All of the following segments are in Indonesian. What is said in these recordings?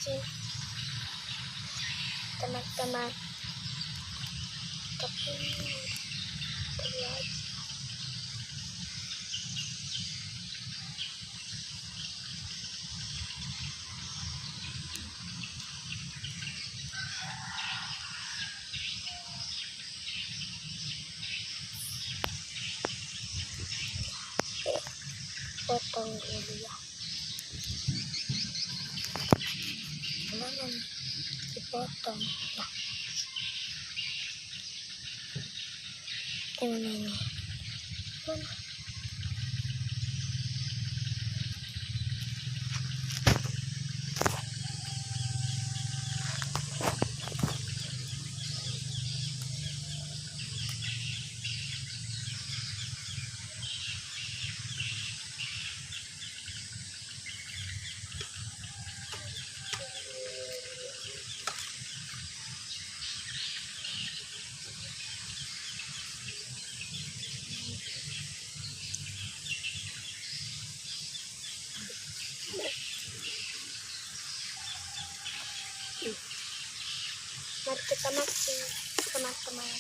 mancing teman-teman, tapi lagi potong dulu ya. Gimana nih? Dipotong ya. Gimana ini? Mana? Mari kita mancing teman-teman.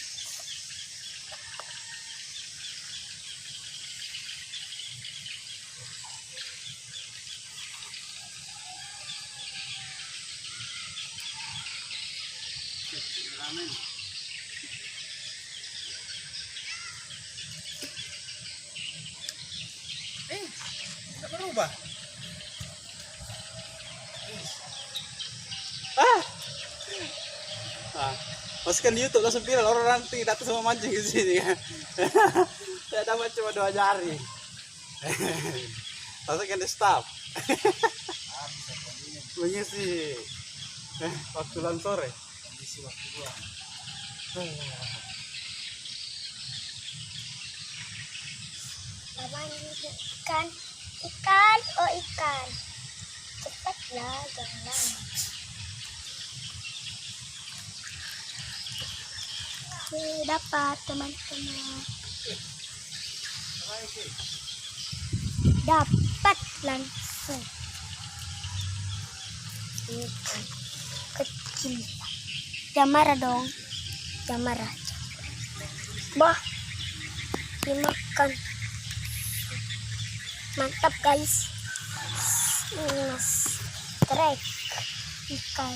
Tak berubah. Masukkan di YouTube langsung viral, orang nanti datang semua mancing di sini kan. Saya dapat cuma 2 jari. Masukkan di staf. Mengisi waktu luang sore. Mengisi waktu luang. Ikan, ikan, oh ikan, cepatlah, jangan lama. Dapat teman-teman, dapat langsung ikan kecil. Jangan marah dong, jangan marah. Bah, dimakan. Mantap guys, mas trek ikan.